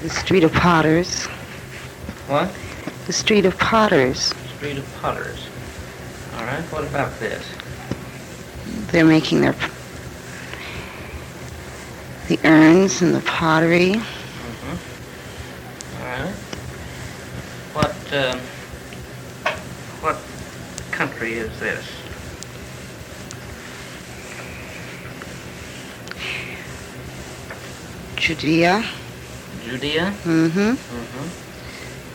The Street of Potters. What? The Street of Potters. Street of Potters. All right, what about this? They're making the urns and the pottery. All right. What country is this? JUDEA. JUDEA? Mm-hmm.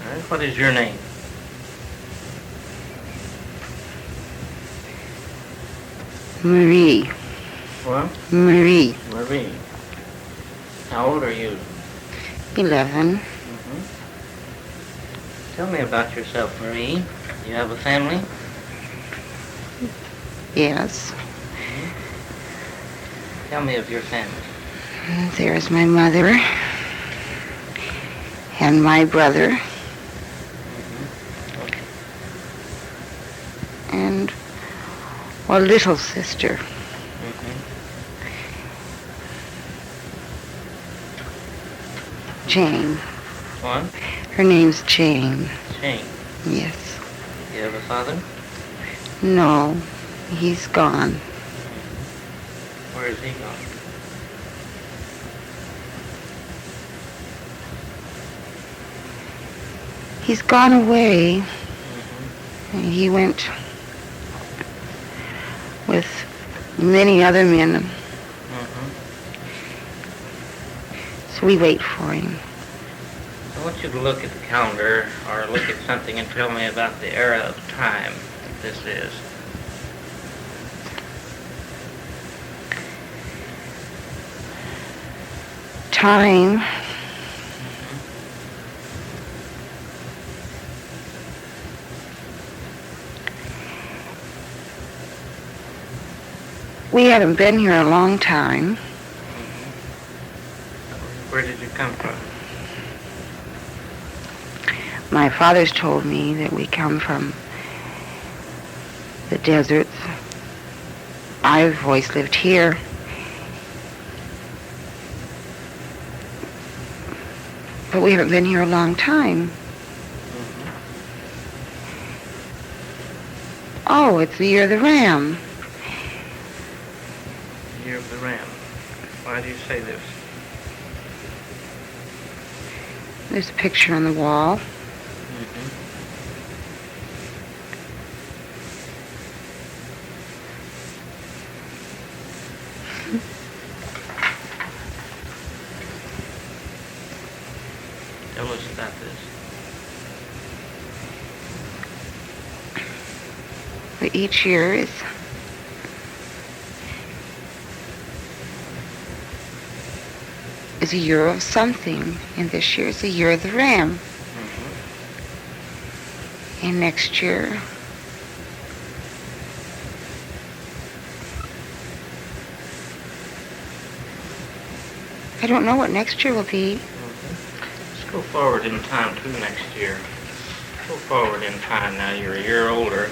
All right, what is your name? Marie. What? Marie. Marie. How old are you? 11. Tell me about yourself, Marie. You have a family? Yes. Tell me of your family. There's my mother and my brother and a little sister. Jane. What? Her name's Jane. Jane. Yes. You have a father? No, he's gone. Where is he gone? He's gone away. He went with many other men. So we wait for him. I want you to look at the calendar or look at something and tell me about the era of time that this is. Time. We haven't been here a long time. Where did you come from? My father's told me that we come from the deserts. I've always lived here. But we haven't been here a long time. Oh, it's the year of the ram. The year of the ram. Why do you say this? There's a picture on the wall. Tell us about this. But each year is a year of something, and this year is the year of the ram. And next year I don't know what next year will be. Let's go forward in time to next year. Go forward in time now. You're a year older.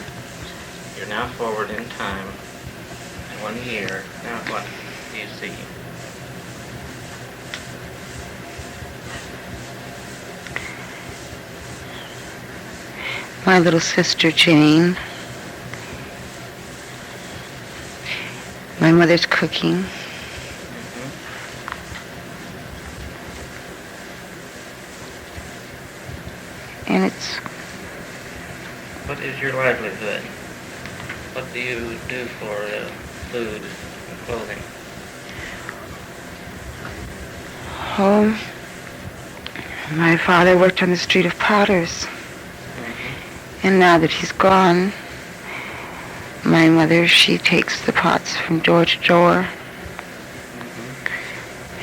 You're now forward in time. 1 year. Now what do you see? My little sister Jane. My mother's cooking. And it's... What is your livelihood? What do you do for food and clothing? Oh, my father worked on the Street of Potters. And now that he's gone, my mother, she takes the pots from door to door.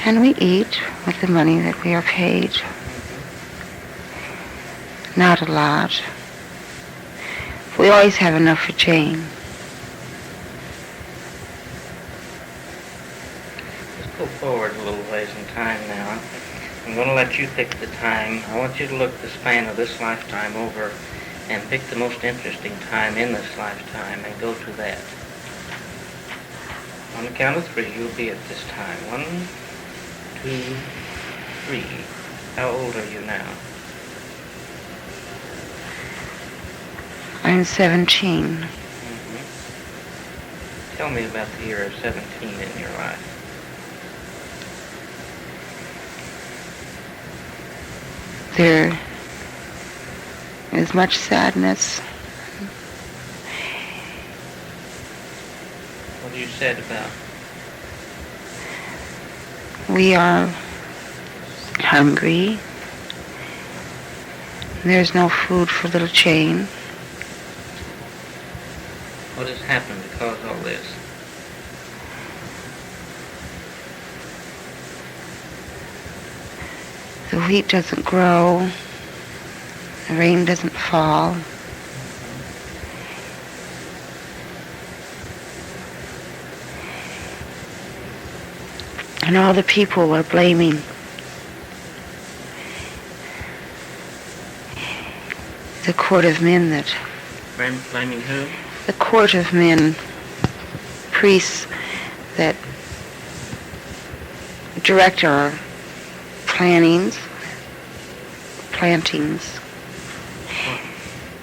And we eat with the money that we are paid. Not a lot. We always have enough for Jane. Let's go forward a little ways in time now. I'm going to let you pick the time. I want you to look the span of this lifetime over and pick the most interesting time in this lifetime and go to that. On the count of 3, you'll be at this time. 1, 2, 3. How old are you now? I'm 17. Tell me about the year of 17 in your life. There is much sadness. What you said about? We are hungry. There's no food for little Jane. What has happened to cause all this? The wheat doesn't grow. The rain doesn't fall. And all the people are blaming the court of men that... Blaming who? The court of men, priests that direct our plantings.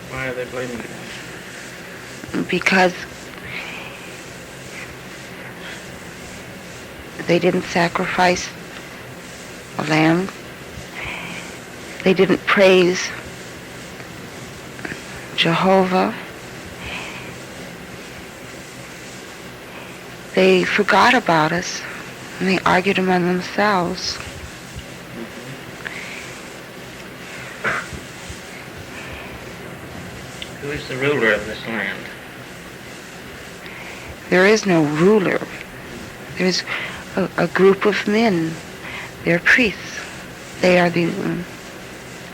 Why are they blaming you? Because they didn't sacrifice a lamb. They didn't praise Jehovah. They forgot about us, and they argued among themselves. Who is the ruler of this land? There is no ruler. There's a group of men. They're priests. They're the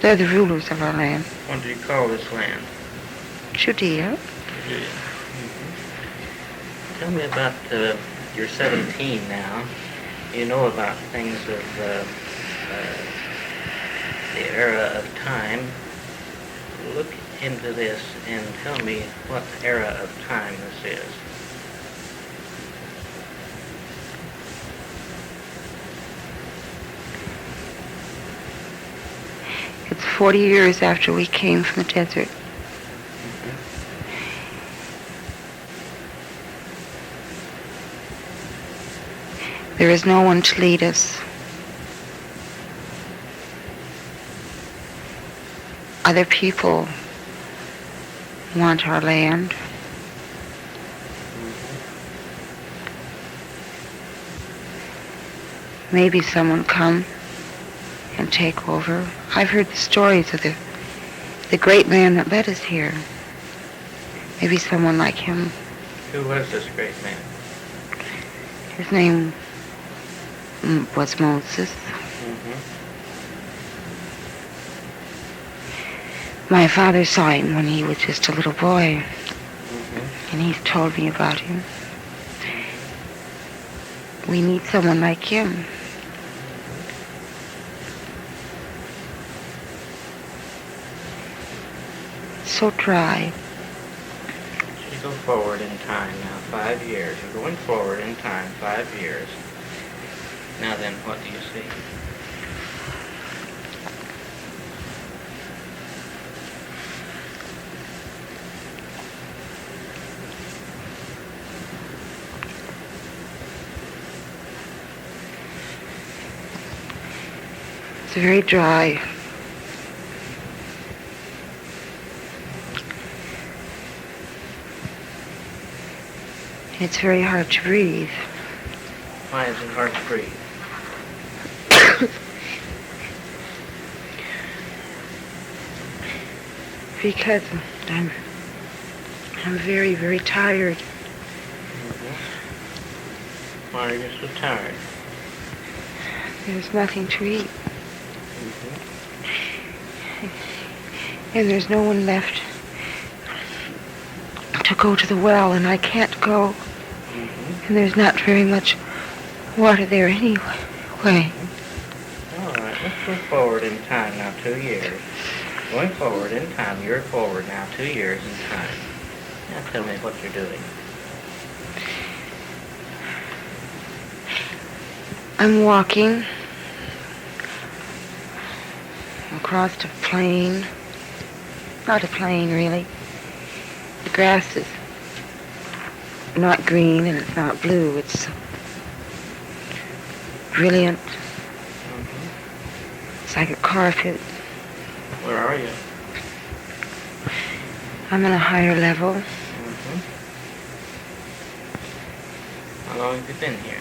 rulers of our land. What do you call this land? JUDEA. Tell me about, you're 17 now. You know about things of the era of time. Look into this and tell me what era of time this is. It's 40 years after we came from the desert. There is no one to lead us. Other people want our land. Maybe someone come and take over. I've heard the stories of the great man that led us here. Maybe someone like him. Who was this great man? His name was Moses. My father saw him when he was just a little boy, and he's told me about him. We need someone like him. So dry. You go forward in time now, 5 years. You're going forward in time, 5 years. Now then, what do you see? It's very dry. It's very hard to breathe. Why is it hard to breathe? Because I'm very, very tired. Why are you so tired? There's nothing to eat. And there's no one left to go to the well, and I can't go. And there's not very much water there anyway. All right, let's go forward in time now, 2 years. Going forward in time, you're forward now 2 years in time. Now tell me what you're doing. I'm walking across a plain, not a plain really. The grass is not green and it's not blue, it's brilliant. It's like a carpet. Where are you? I'm on a higher level. How long have you been here?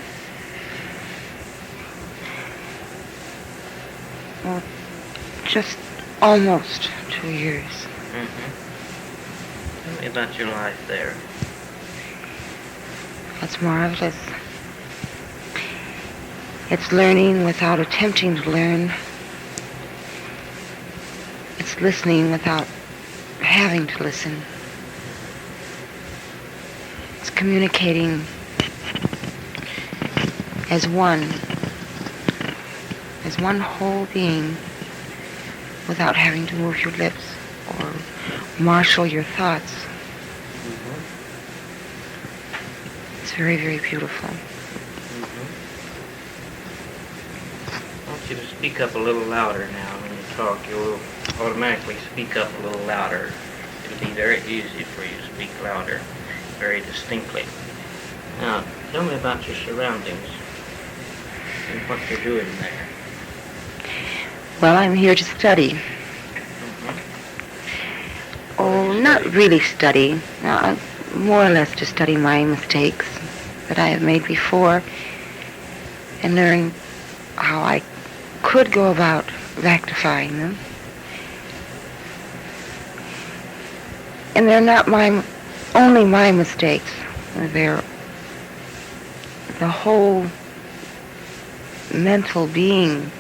Well, just almost 2 years. Tell me about your life there. It's marvelous. It's learning without attempting to learn. It's listening without having to listen. It's communicating as one whole being without having to move your lips or marshal your thoughts. It's very, very beautiful. I want you to speak up a little louder now. When you talk, you'll automatically speak up a little louder. It'll be very easy for you to speak louder, very distinctly. Now, tell me about your surroundings and what you're doing there. Well, I'm here to study. Oh, not really study. More or less to study my mistakes that I have made before and learn how I could go about rectifying them. And they're not only my mistakes. They're the whole mental being's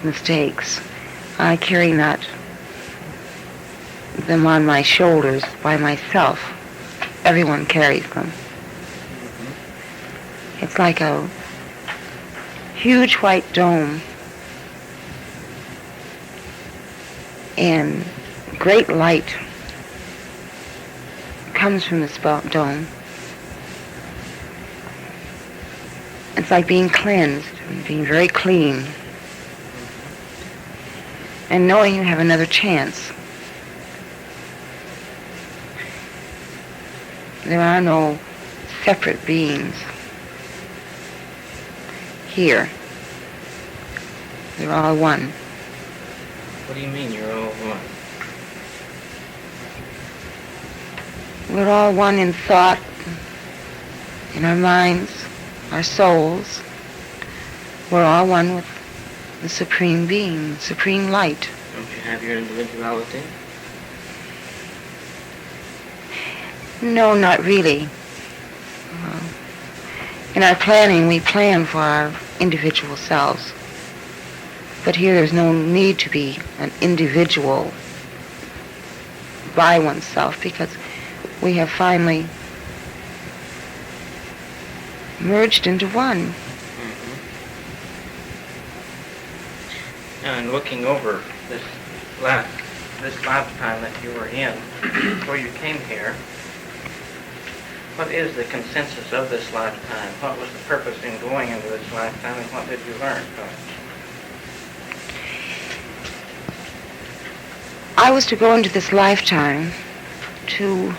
mistakes. I carry not them on my shoulders by myself. Everyone carries them. It's like a huge white dome, and great light comes from this dome. It's like being cleansed and being very clean and knowing you have another chance. There are no separate beings here. They're all one. What do you mean you're all one? We're all one in thought, in our minds, our souls. We're all one with the Supreme Being, Supreme Light. Don't you have your individuality? No, not really. In our planning, we plan for our individual selves. But here there's no need to be an individual by oneself because we have finally merged into one. Now, in looking over this lifetime that you were in before you came here, what is the consensus of this lifetime? What was the purpose in going into this lifetime, and what did you learn from it? I was to go into this lifetime to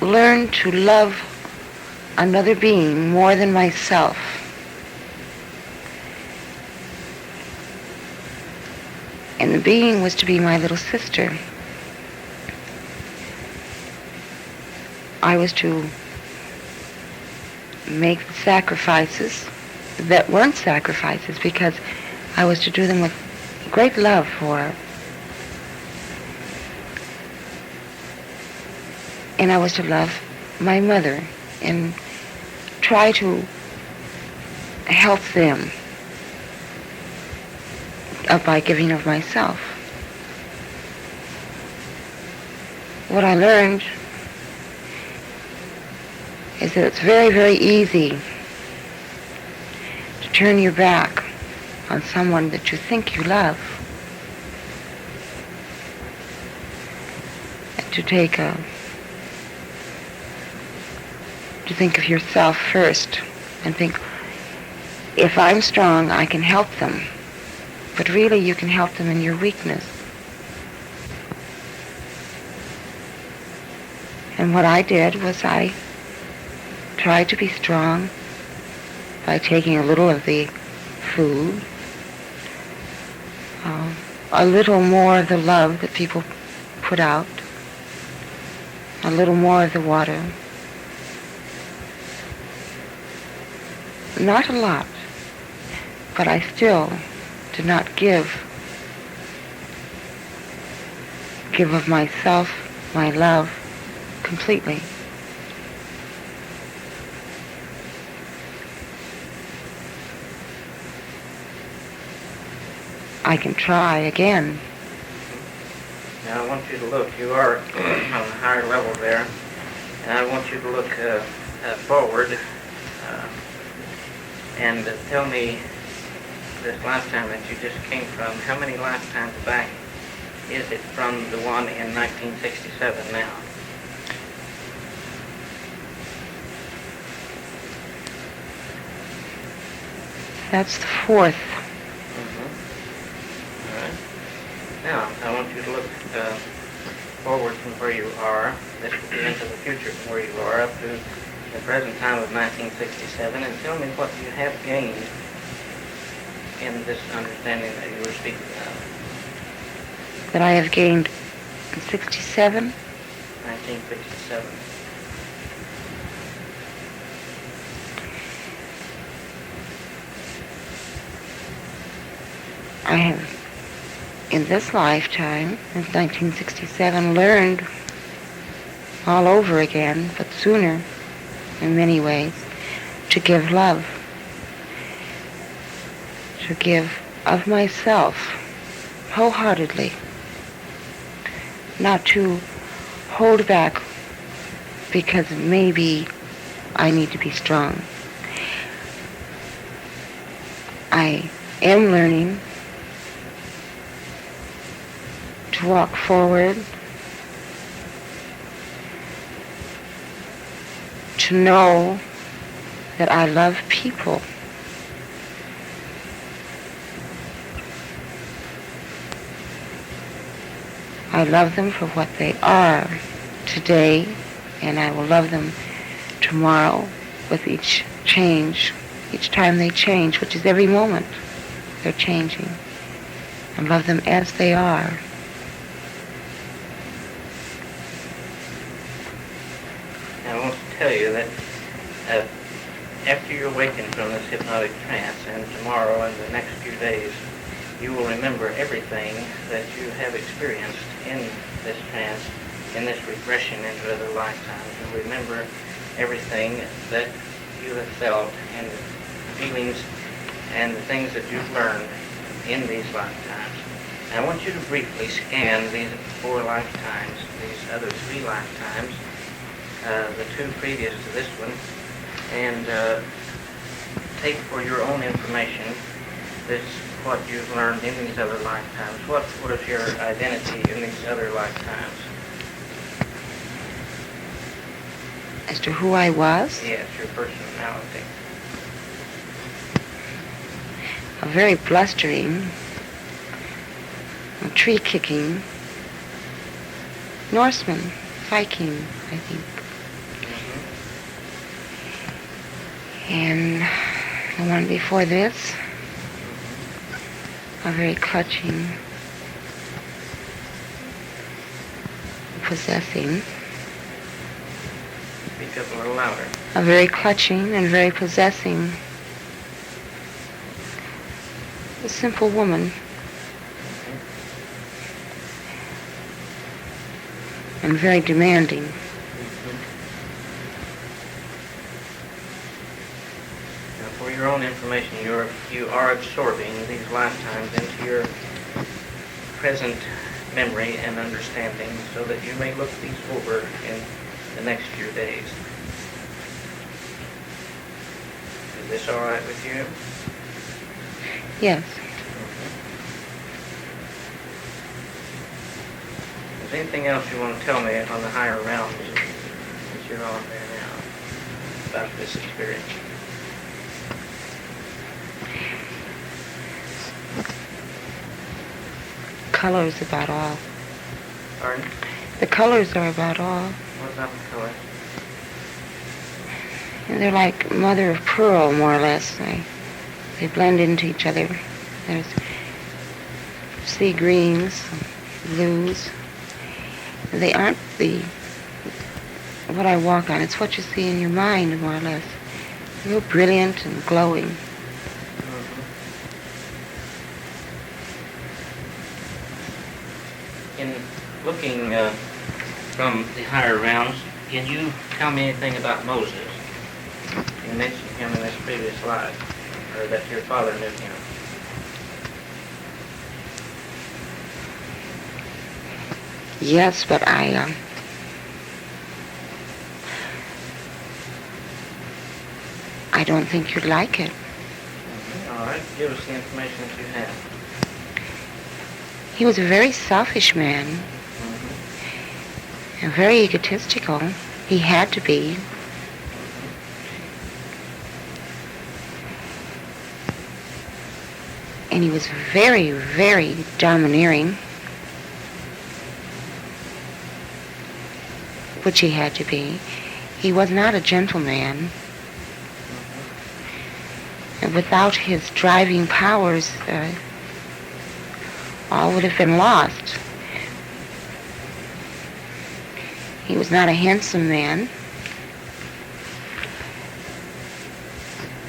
learn to love another being more than myself. And the being was to be my little sister. I was to make sacrifices that weren't sacrifices because I was to do them with great love for her. And I was to love my mother and try to help them by giving of myself. What I learned is that it's very, very easy to turn your back on someone that you think you love. And to think of yourself first and think, if I'm strong, I can help them. But really you can help them in your weakness. And what I did was I tried to be strong by taking a little of the food, a little more of the love that people put out, a little more of the water. Not a lot, but I still did not give of myself, my love, completely. I can try again. Now I want you to look. You are on a higher level there, and I want you to look forward and tell me this lifetime that you just came from. How many lifetimes back is it from the one in 1967 now? That's the fourth. Now, I want you to look forward from where you are. This will be into the future from where you are up to the present time of 1967, and tell me what you have gained in this understanding that you were speaking of. That I have gained in 67? 1967. I have, in this lifetime, in 1967, learned all over again, but sooner, in many ways, to give love, to give of myself wholeheartedly, not to hold back because maybe I need to be strong. I am learning to walk forward, to know that I love people. I love them for what they are today, and I will love them tomorrow with each change, each time they change, which is every moment they're changing. I love them as they are. I want to tell you that after you awaken from this hypnotic trance, and tomorrow and the next few days, you will remember everything that you have experienced in this trance, in this regression into other lifetimes. You'll remember everything that you have felt and the feelings and the things that you've learned in these lifetimes. I want you to briefly scan these 4 lifetimes, these other 3 lifetimes, the 2 previous to this one, and take for your own information this what you've learned in these other lifetimes. What was your identity in these other lifetimes? As to who I was? Yes, your personality. A very blustering, tree-kicking Norseman, Viking, I think. And the one before this, a very clutching, possessing. Speak up a little louder. A very clutching and very possessing, a simple woman. And very demanding. For your own information, you are absorbing these lifetimes into your present memory and understanding so that you may look these over in the next few days. Is this all right with you? Yes. Is there anything else you want to tell me on the higher realms that you're on there now about this experience? colors about all. Pardon? The colors are about all. What about the color? And they're like mother of pearl, more or less. They blend into each other. There's sea greens, blues. They aren't what I walk on. It's what you see in your mind, more or less. Real brilliant and glowing. In looking from the higher realms, can you tell me anything about Moses? You mentioned him in this previous life, or that your father knew him. Yes, but I don't think you'd like it. All right, give us the information that you have. He was a very selfish man, and very egotistical. He had to be. And he was very, very domineering, which he had to be. He was not a gentleman. And without his driving powers, all would have been lost. He was not a handsome man.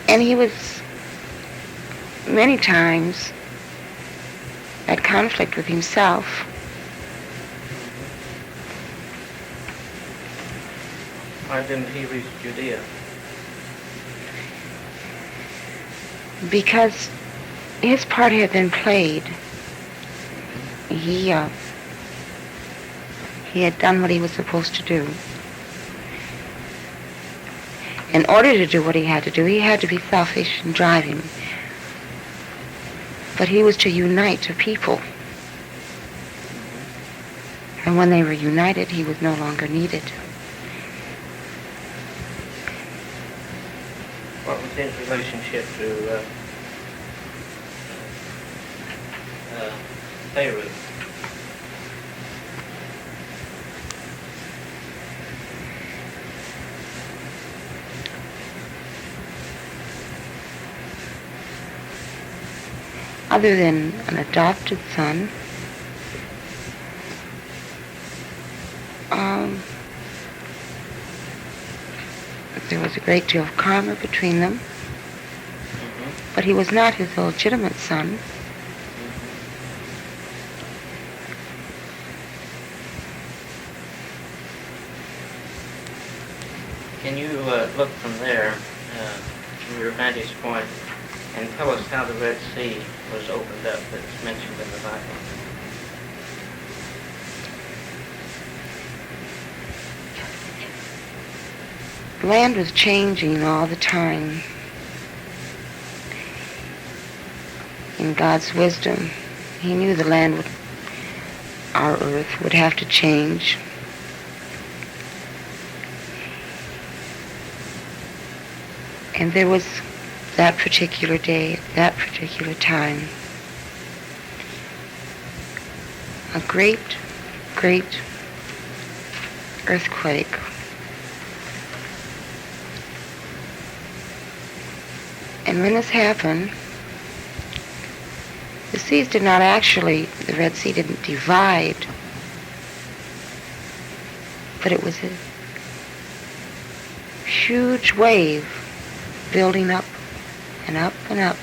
And he was many times at conflict with himself. Why didn't he reach Judea? Because his part had been played. He had done what he was supposed to do. In order to do what he had to do, he had to be selfish and driving. But he was to unite a people. And when they were united, he was no longer needed. What was his relationship to Pharaoh? Other than an adopted son, there was a great deal of karma between them, but he was not his illegitimate son. Can you look from there, from your vantage point, and tell us how the Red Sea was opened up that's mentioned in the Bible? The land was changing all the time. In God's wisdom, he knew the land would, our earth, would have to change. And there was that particular day, at that particular time, a great, great earthquake. And when this happened, the seas did not actually, the Red Sea didn't divide, but it was a huge wave building up and up and up.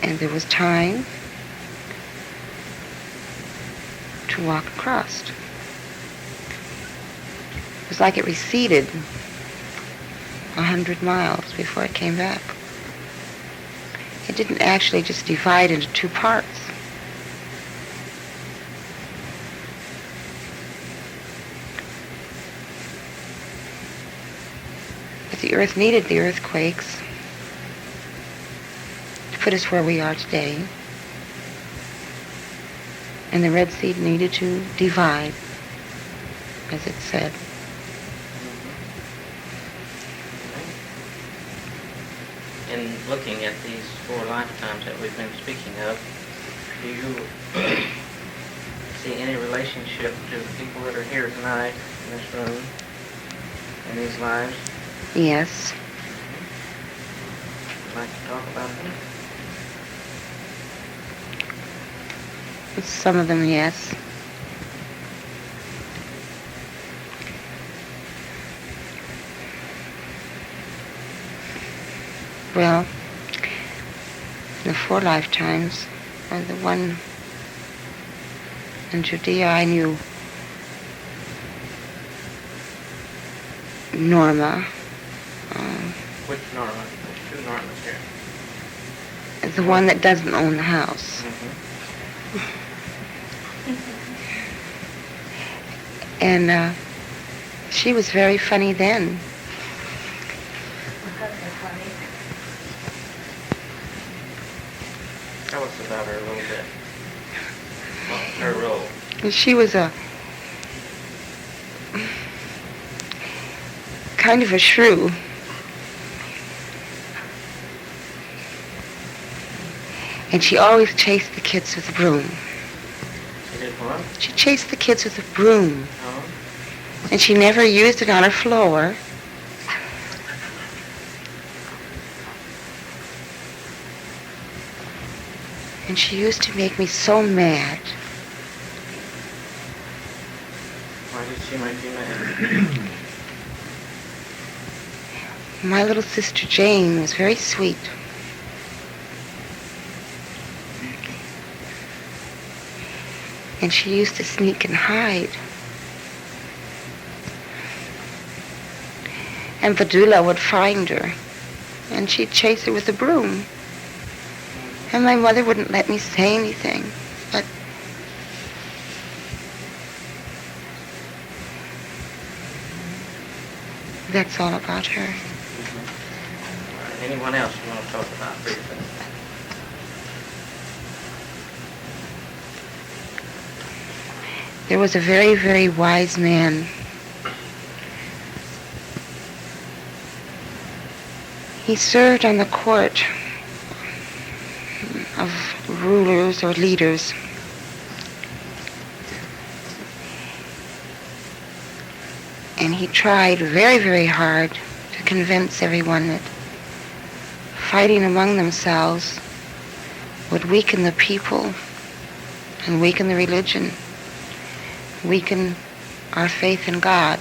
And there was time to walk across. It was like it receded 100 miles before it came back. It didn't actually just divide into two parts. But the earth needed the earthquakes to put us where we are today. And the Red Sea needed to divide, as it said. In looking at these 4 lifetimes that we've been speaking of, Do you see any relationship to the people that are here tonight in this room, in these lives? Yes. Would you like to talk about them? Some of them, yes. Well, the 4 lifetimes, and the one in JUDEA, I knew Norma. Which Norma? There's 2 Normas here. The one that doesn't own the house. And she was very funny then. Tell us about her a little bit. What was her role? And she was a kind of a shrew. And she always chased the kids with a broom. She did what? She chased the kids with a broom. Oh. And she never used it on her floor. And she used to make me so mad. Why did she make you mad? My little sister Jane was very sweet. And she used to sneak and hide. And Vidula would find her, and she'd chase her with a broom. And my mother wouldn't let me say anything, but that's all about her. Anyone else you want to talk about briefly? There was a very, very wise man. He served on the court of rulers or leaders. And he tried very, very hard to convince everyone that fighting among themselves would weaken the people and weaken the religion, weaken our faith in God.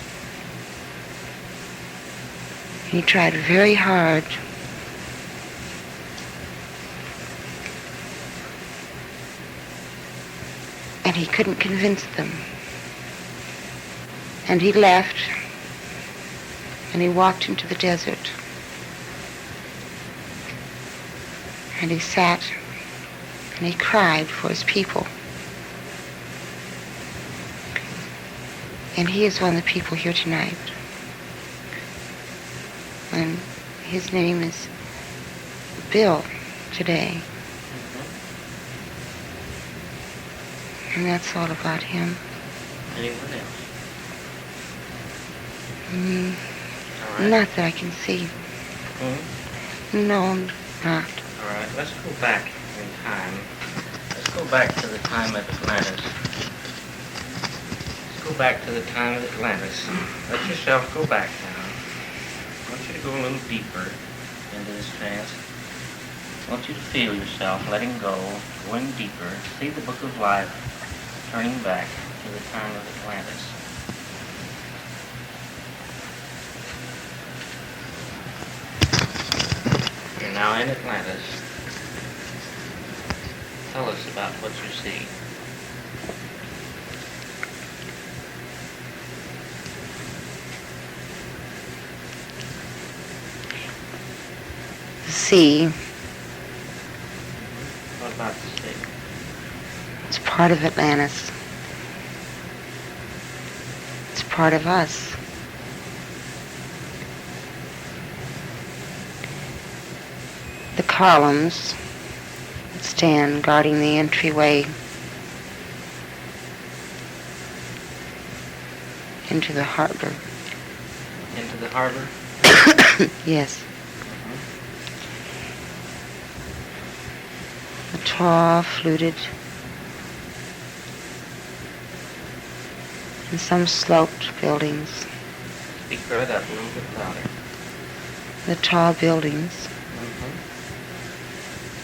He tried very hard. And he couldn't convince them. And he left, and he walked into the desert. And he sat, and he cried for his people. And he is one of the people here tonight. And his name is Bill today. And that's all about him. Anyone else? All right. Not that I can see. No, not. All right, let's go back in time. Let's go back to the time of Atlantis. Let's go back to the time of Atlantis. Let yourself go back now. I want you to go a little deeper into this trance. I want you to feel yourself letting go, going deeper. See the book of life, turning back to the time of Atlantis. You're now in Atlantis. Tell us about what you see. The sea. What about the sea? It's part of Atlantis. It's part of us. The columns that stand guarding the entryway into the harbor. Into the harbor? Yes. The tall, fluted and some sloped buildings. Speak right up a little bit louder. The tall buildings,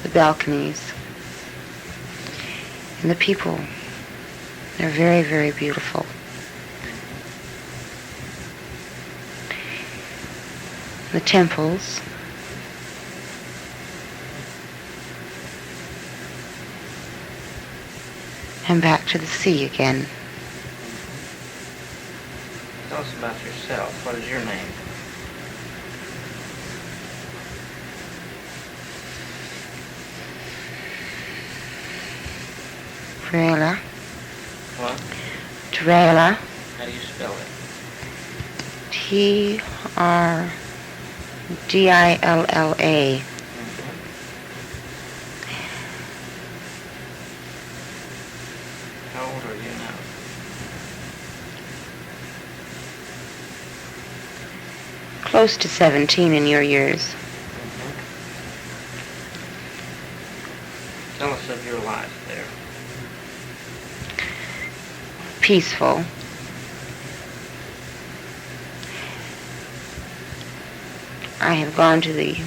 the balconies, and the people. They're very, very beautiful. The temples, and back to the sea again. Tell us about yourself. What is your name? Trailer. What? Trailer. How do you spell it? Trdilla. How old are you now? Close to 17 in your years. Tell us of your life there. Peaceful. I have gone to the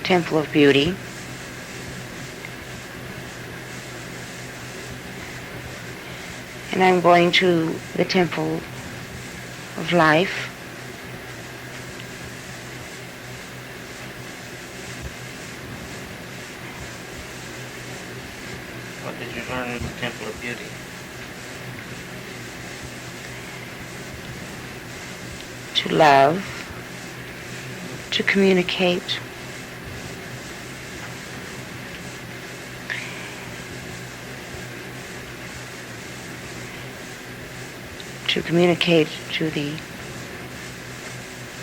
Temple of Beauty. And I'm going to the Temple of Life. What did you learn in the Temple of Beauty? To love, to communicate, to the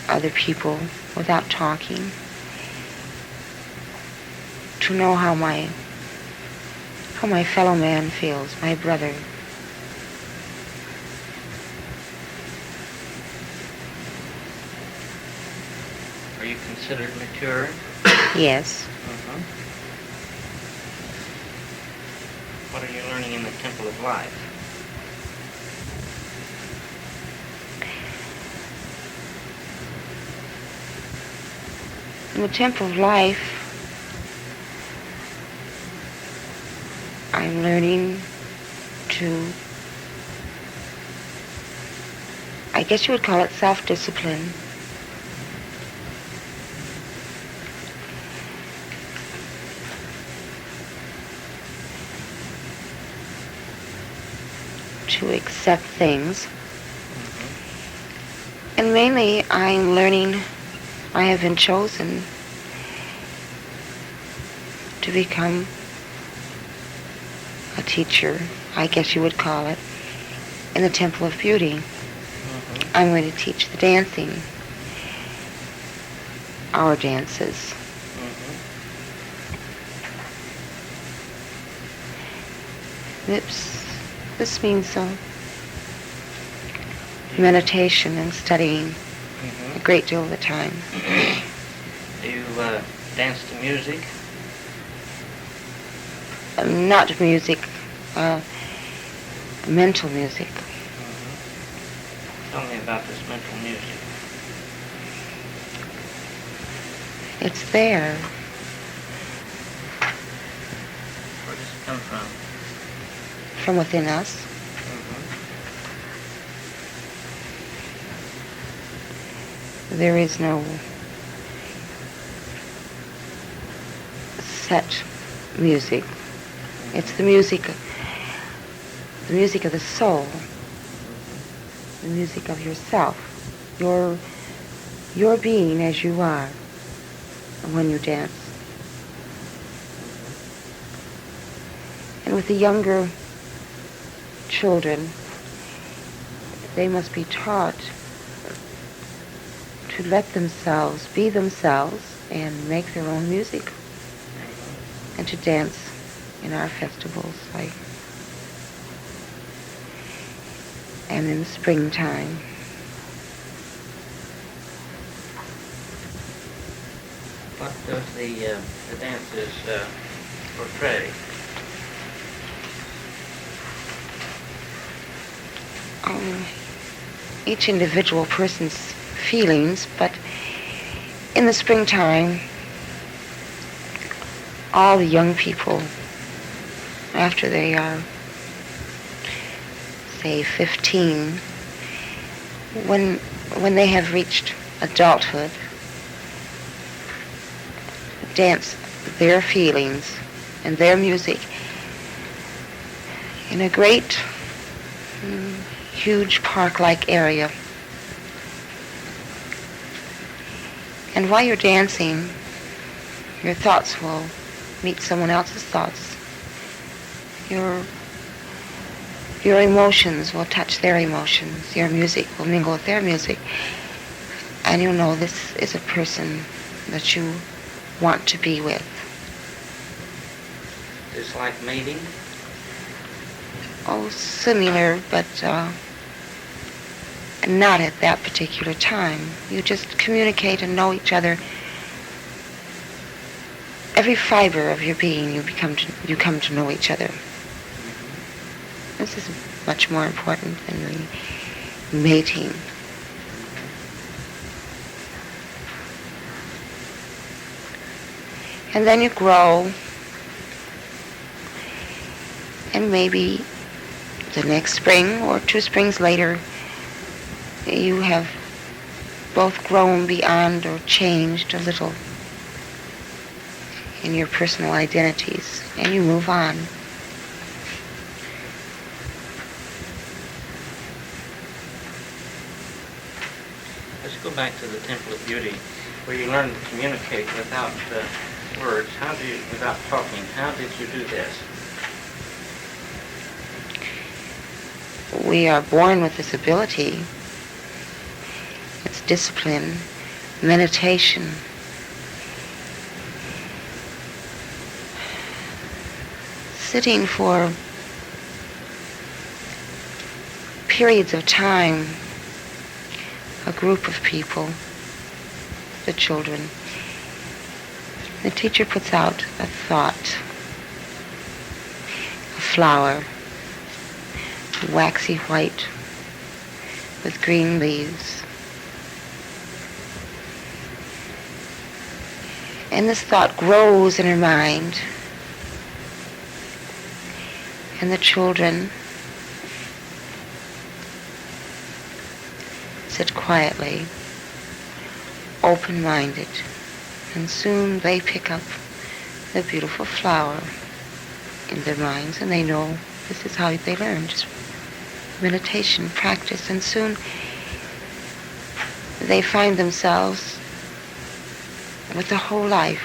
other people without talking, to know how my fellow man feels, my brother. Are you considered mature? Yes. What are you learning in the Temple of Life? In the Temple of Life, I'm learning to, I guess you would call it self-discipline. To accept things. And mainly I'm learning, I have been chosen to become a teacher, I guess you would call it, in the Temple of Beauty. I'm going to teach the dancing, our dances. This means meditation and studying a great deal of the time. Do you dance to music? Not music, mental music. Tell me about this mental music. It's there. Where does it come from? From within us. There is no set music. It's the music of the soul, the music of yourself, your being as you are when you dance. And with the younger children, they must be taught to let themselves be themselves and make their own music, and to dance in our festivals, like, and in the springtime. What does the dances portray? each individual person's feelings, but in the springtime, all the young people, after they are, say, 15, when they have reached adulthood, dance their feelings and their music in a great, huge park-like area. And while you're dancing, your thoughts will meet someone else's thoughts. Your emotions will touch their emotions. Your music will mingle with their music. And you'll know this is a person that you want to be with. It's like mating? Oh, similar, but not at that particular time. You just communicate and know each other. Every fiber of your being, you come to know each other. This is much more important than the mating. And then you grow, and maybe the next spring or 2 springs later, you have both grown beyond or changed a little in your personal identities, and you move on. Let's go back to the Temple of Beauty, where you learn to communicate without words. Without talking, how did you do this? We are born with this ability. It's discipline, meditation. Sitting for periods of time, a group of people, the children. The teacher puts out a thought, a flower, waxy white with green leaves. And this thought grows in her mind, and the children sit quietly, open-minded, and soon they pick up the beautiful flower in their minds, and they know this is how they learn, just meditation, practice, and soon they find themselves with the whole life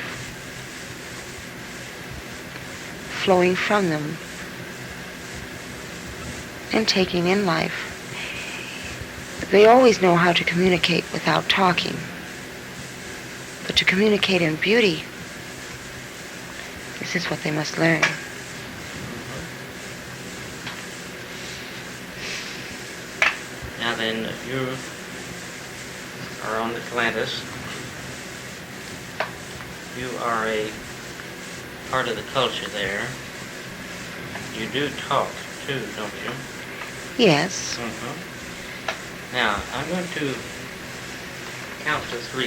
flowing from them and taking in life. They always know how to communicate without talking. But to communicate in beauty, this is what they must learn. Now then, you are on Atlantis. You are a part of the culture there. You do talk too, don't you? Yes. Now, I'm going to count to 3.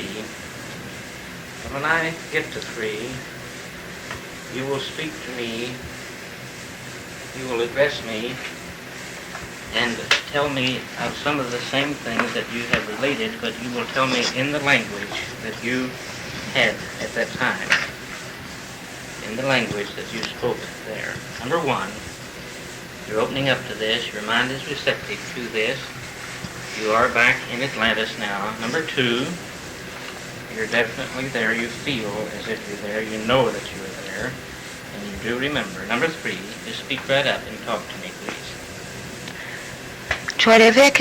And when I get to 3, you will speak to me, you will address me, and tell me of some of the same things that you have related, but you will tell me in the language that you had at that time, in the language that you spoke there. Number 1, you're opening up to this, your mind is receptive to this, you are back in Atlantis now. Number 2, you're definitely there, you feel as if you're there, you know that you are there, and you do remember. Number 3, just speak right up and talk to me, please. Tu aveva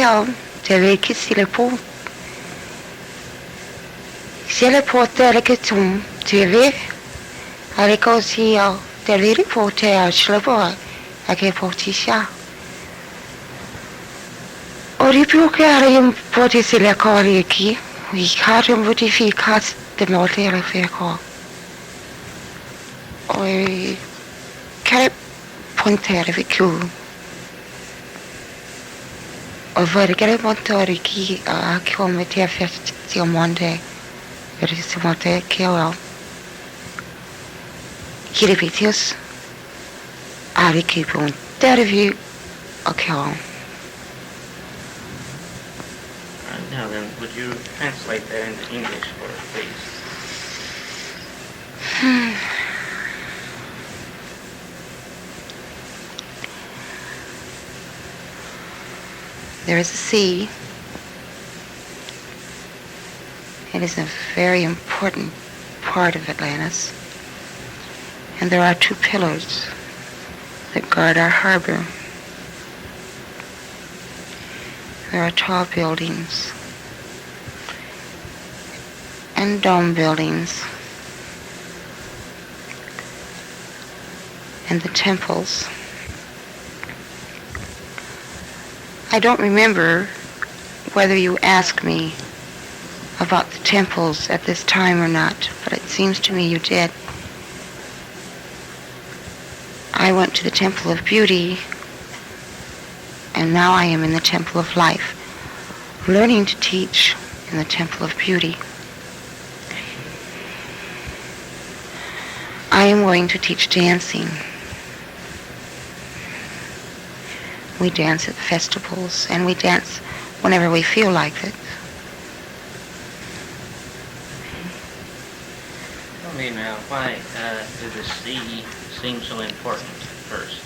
che si le può tere che tu ti aveva alle cose io te le riporte a schleboi a che portiscia o di più che in potessi le cose qui i cari modificati de molte le feco o che pontere vi chiù O vorgere motori ki come ti affezione verissimote che ho. Kiripitius arikipun dervi okay. Now then, would you translate that into English for us, please? There is a sea. It is a very important part of Atlantis. And there are two pillars that guard our harbor. There are tall buildings and dome buildings and the temples. I don't remember whether you asked me about the temples at this time or not, but it seems to me you did. I went to the Temple of Beauty, and now I am in the Temple of Life, learning to teach in the Temple of Beauty. I am going to teach dancing. We dance at festivals, and we dance whenever we feel like it. Tell me now, why did the sea seem so important first?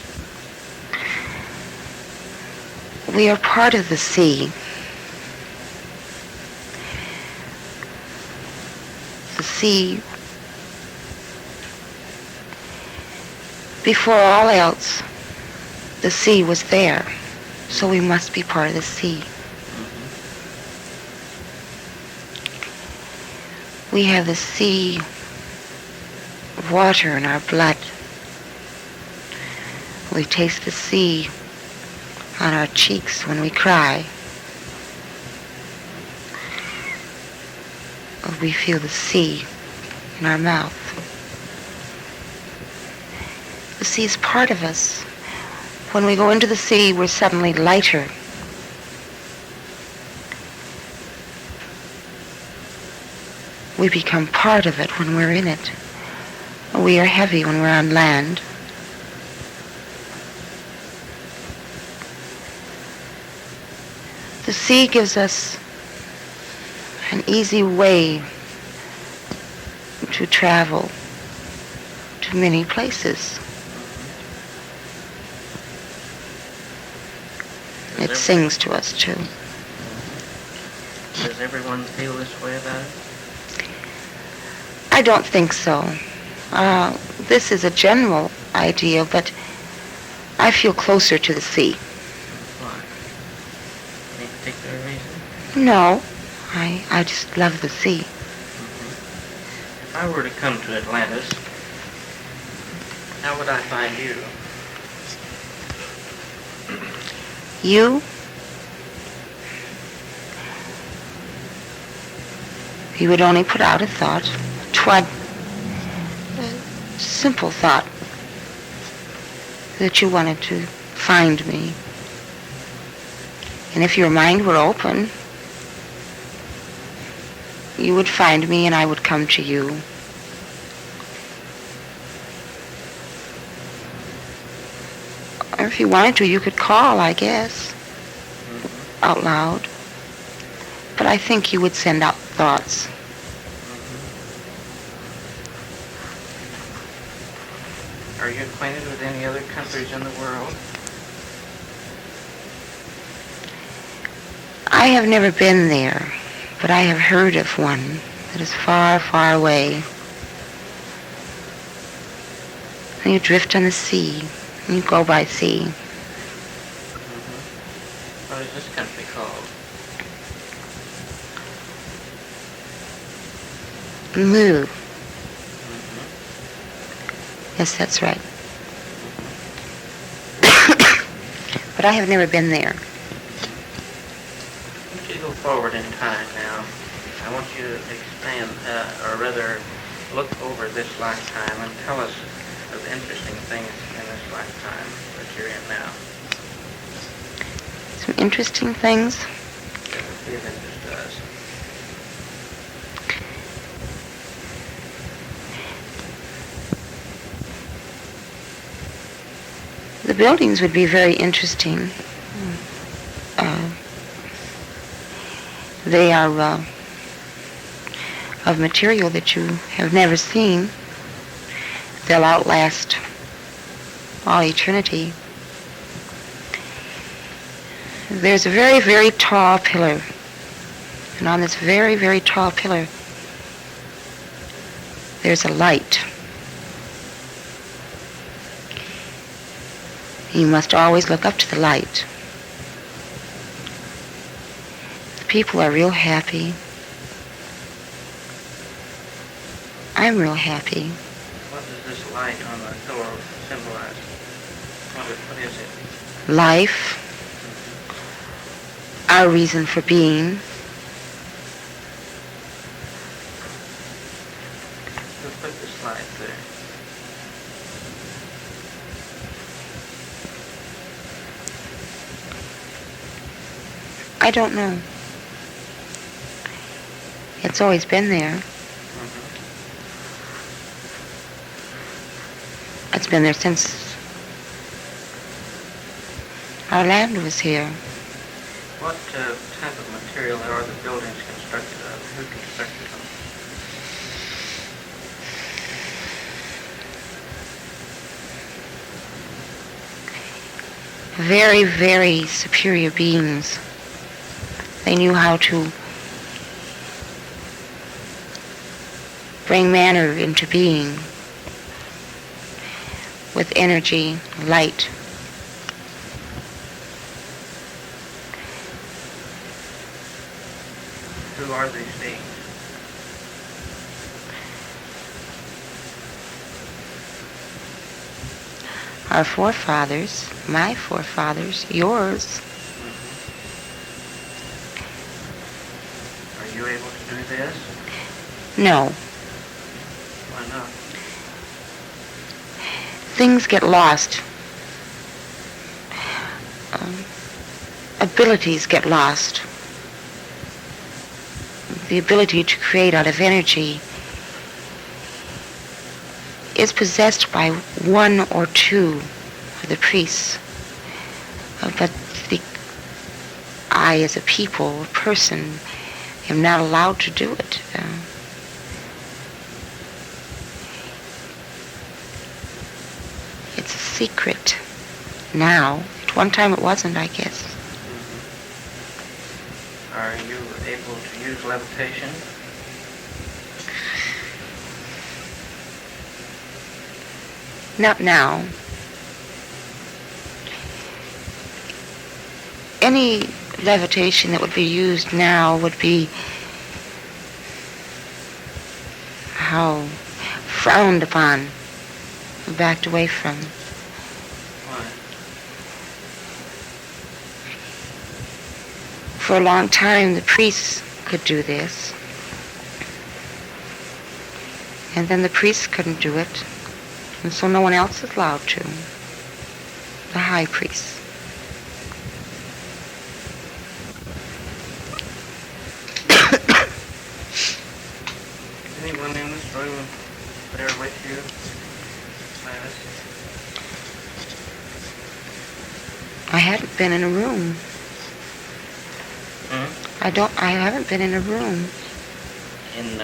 We are part of the sea. The sea, before all else, the sea was there, so we must be part of the sea. We have the sea water in our blood. We taste the sea on our cheeks when we cry. We feel the sea in our mouth. The sea is part of us. When we go into the sea, we're suddenly lighter. We become part of it when we're in it. We are heavy when we're on land. The sea gives us an easy way to travel to many places. It sings to us too. Does everyone feel this way about it? I don't think so. This is a general idea, but I feel closer to the sea. Why? Any particular reason? No, I just love the sea. If I were to come to Atlantis, how would I find you? You would only put out a thought, a simple thought, that you wanted to find me. And if your mind were open, you would find me and I would come to you. Or if you wanted to, you could call, I guess, out loud. But I think you would send out thoughts. Are you acquainted with any other countries in the world? I have never been there, but I have heard of one that is far, far away. And you drift on the sea, and you go by sea. What is this country called? Moo. Yes, that's right. But I have never been there. I want you to go forward in time now. I want you to expand, or rather, look over this lifetime and tell us of the interesting things in this lifetime that you're in now. It's some interesting things. See if it just does. The buildings would be very interesting. They are of material that you have never seen. They'll outlast all eternity. There's a very, very tall pillar. And on this very, very tall pillar, there's a light. You must always look up to the light. The people are real happy. I'm real happy. What does this light on the door symbolize? What is it? Life, our reason for being. Who put this light there? I don't know. It's always been there. It's been there since our land was here. What type of material are the buildings constructed of? Who constructed them? Very, very superior beings. They knew how to bring matter into being with energy, light. Who are these beings? Our forefathers, my forefathers, yours. Are you able to do this? No. Why not? Things get lost. Abilities get lost. The ability to create out of energy is possessed by one or two of the priests. But I, as a people, a person, am not allowed to do it. It's a secret now. At one time it wasn't, I guess. Are you able to use levitation? Not now. Any levitation that would be used now would be how frowned upon, backed away from. Why? For a long time, the priests could do this. And then the priests couldn't do it. And so no one else is allowed to. The high priest. Anyone in this room there with you? I hadn't been in a room. I haven't been in a room. In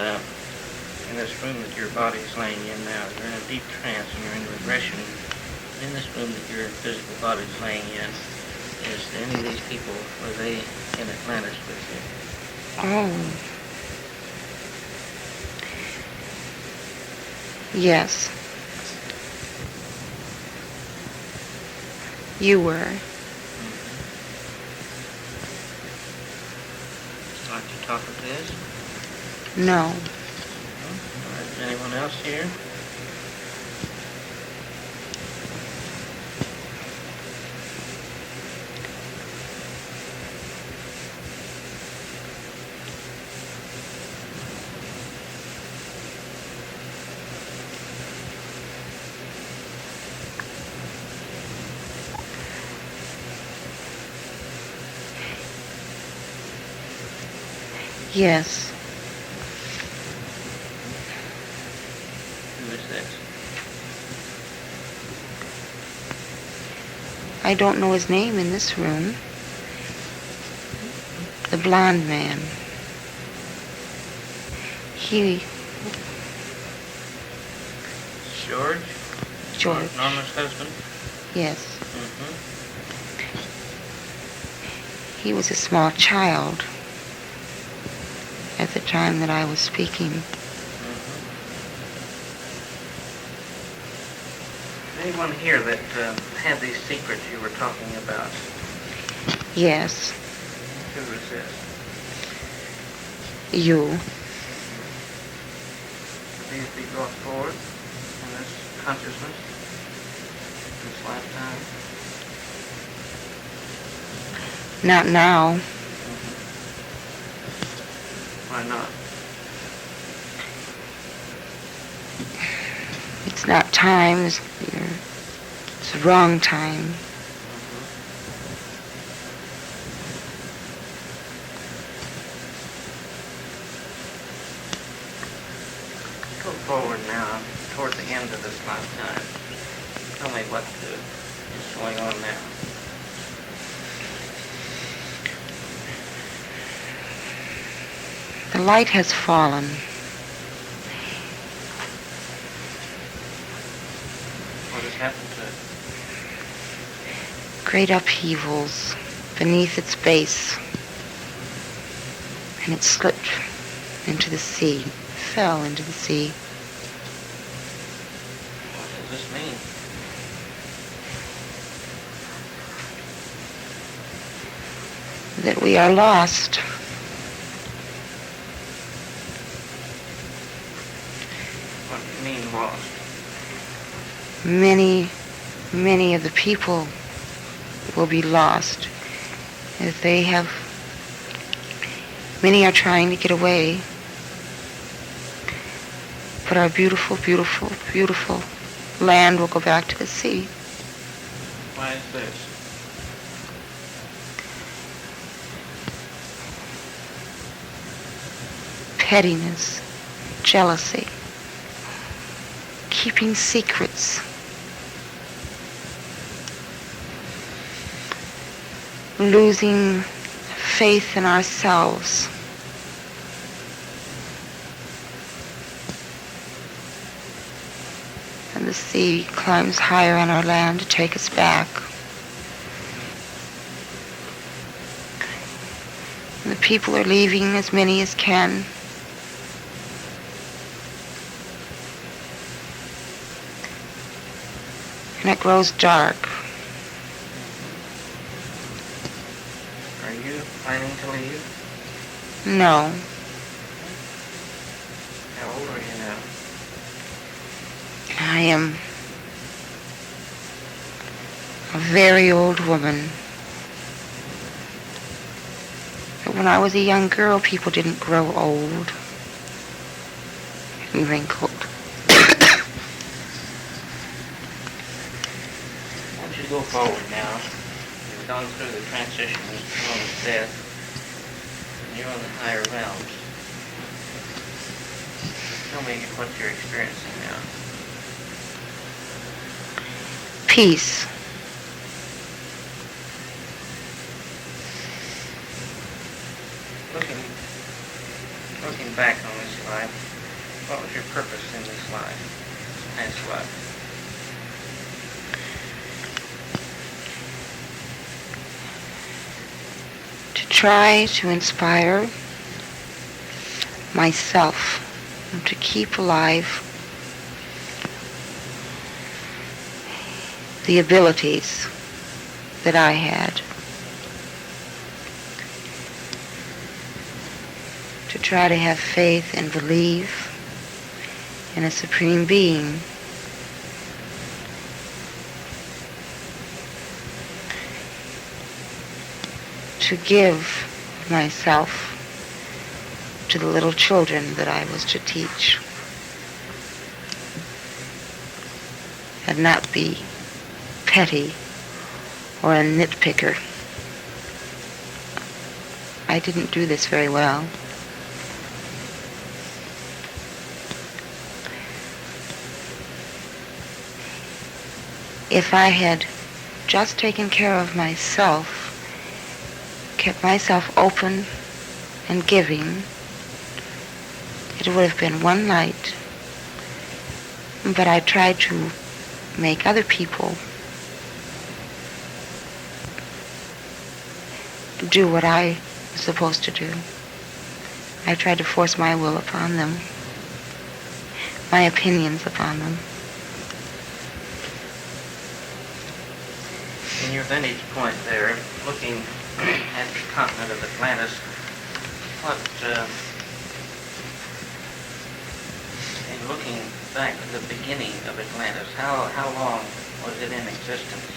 this room that your body is laying in now, you're in a deep trance and you're in regression. In this room that your physical body is laying in, is any of these people, were they in Atlantis with you? Oh. Yes. You were. Like to talk of this? No. Is anyone else here? Yes. Who is this? I don't know his name in this room. The blonde man. He... George. Norma's husband? Yes. Mm-hmm. He was a small child at the time that I was speaking. Mm-hmm. Anyone here that had these secrets you were talking about? Yes. Who is this? You. These be brought forward in this consciousness, this lifetime? Not now. Why not? It's not time. It's the wrong time. Go forward now toward the end of this lifetime. Tell me what is going on now. The light has fallen. What has happened to it? Great upheavals beneath its base. And it slipped into the sea. Fell into the sea. What does this mean? That we are lost. What do you mean lost? Many of the people will be lost. As they have, many are trying to get away. But our beautiful, beautiful, beautiful land will go back to the sea. Why is this? Pettiness, jealousy, keeping secrets, losing faith in ourselves. And the sea climbs higher on our land to take us back. And the people are leaving, as many as can. And it grows dark. Are you planning to leave? No. How old are you now? I am a very old woman. But when I was a young girl, people didn't grow old and wrinkled. I want you to go forward now. You've gone through the transition known as death, and you're on the higher realms. Tell me what you're experiencing now. Peace. Looking back on this life, what was your purpose in this life, past life? To try to inspire myself and to keep alive the abilities that I had. To try to have faith and believe in a supreme being. To give myself to the little children that I was to teach. And not be petty or a nitpicker. I didn't do this very well. if I had just taken care of myself, kept myself open and giving, it would have been one light. But I tried to make other people do what I was supposed to do. I tried to force my will upon them, my opinions upon them. In your vantage point there, looking at the continent of Atlantis, in looking back to the beginning of Atlantis, how long was it in existence?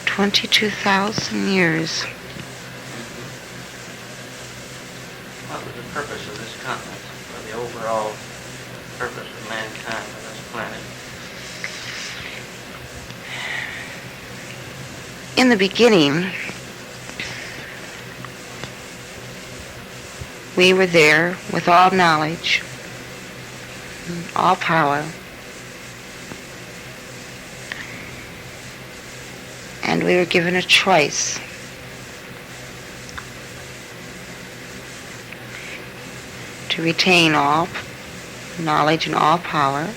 $22,000 years. What was the purpose of this continent, or the overall purpose of mankind on this planet? In the beginning, we were there with all knowledge, all power, and we were given a choice. To retain all knowledge and all power, and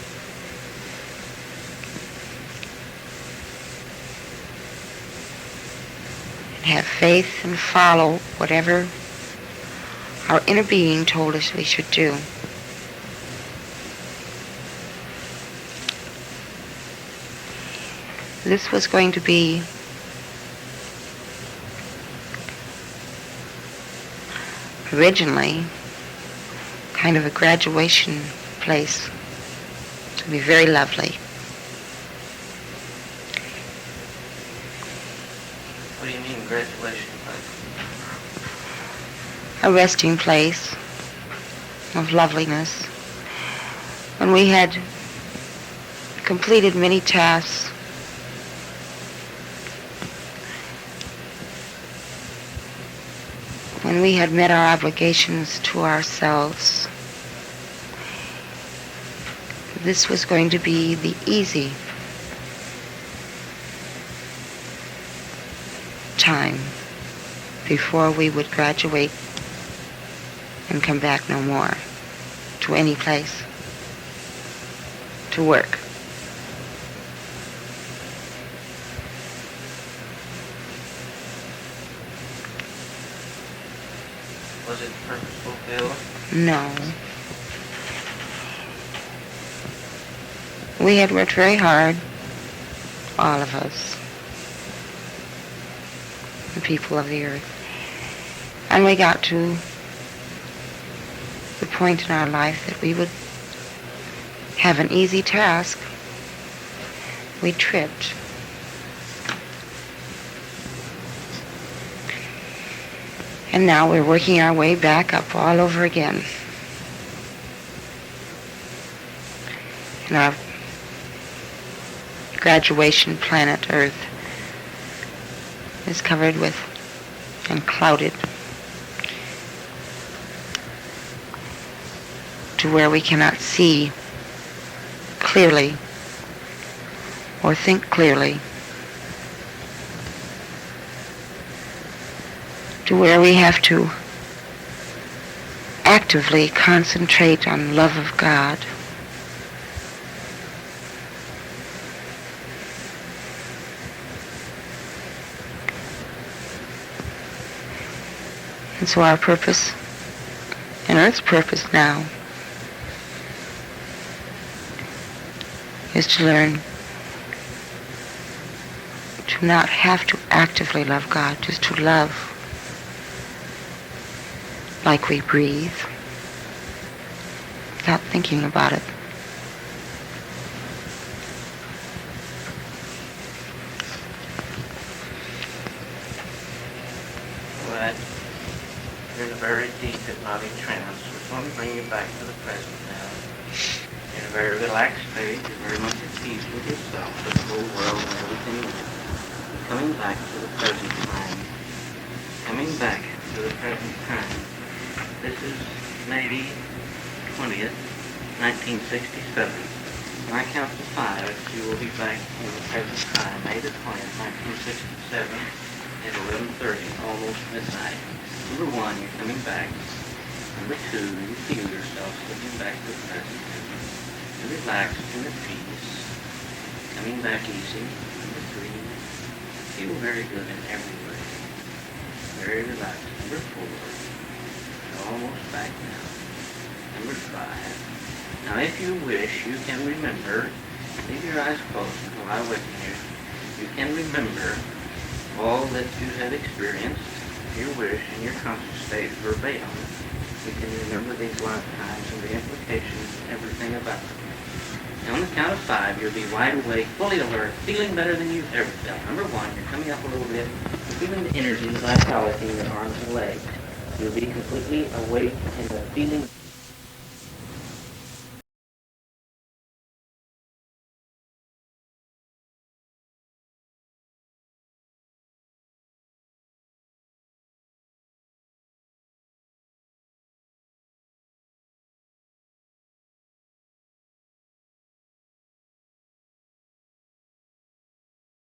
have faith and follow whatever our inner being told us we should do. This was going to be originally kind of a graduation place. It's going to be very lovely. What do you mean, graduation place? A resting place of loveliness. When we had completed many tasks, when we had met our obligations to ourselves, this was going to be the easy time before we would graduate and come back no more to any place to work. Was it purpose fulfilled? No. We had worked very hard, all of us, the people of the earth, and we got to the point in our life that we would have an easy task. We tripped. And now we're working our way back up all over again. And our graduation planet Earth is covered with and clouded to where we cannot see clearly or think clearly, to where we have to actively concentrate on love of God. And so our purpose, and Earth's purpose now, is to learn to not have to actively love God, just to love like we breathe, without thinking about it. Right. You're in a very deep hypnotic trance. We're going to bring you back to the present now. In a very relaxed state, you're very much at peace with yourself, with the whole world and everything. Coming back to the present time. Coming coming back to the present time. This is May 20th, 1967. When I count to 5, you will be back in the present time, May the 20th, 1967, at 11:30, almost midnight. Number 1, you're coming back. Number 2, you feel yourself slipping back to the present. You're relaxed and at peace. Coming back easy. Number 3, feel very good in every way. Very relaxed. Number 4, you're almost back now. Number 5. Now if you wish, you can remember, leave your eyes closed until I awaken you. You can remember all that you have experienced, your wish, and your conscious state verbatim. You can remember these lifetimes and the implications and everything about them. Now on the count of 5, you'll be wide awake, fully alert, feeling better than you've ever felt. Number 1, you're coming up a little bit, feeling the energy, the vitality in your arms and legs. You'll be completely awake in the feeling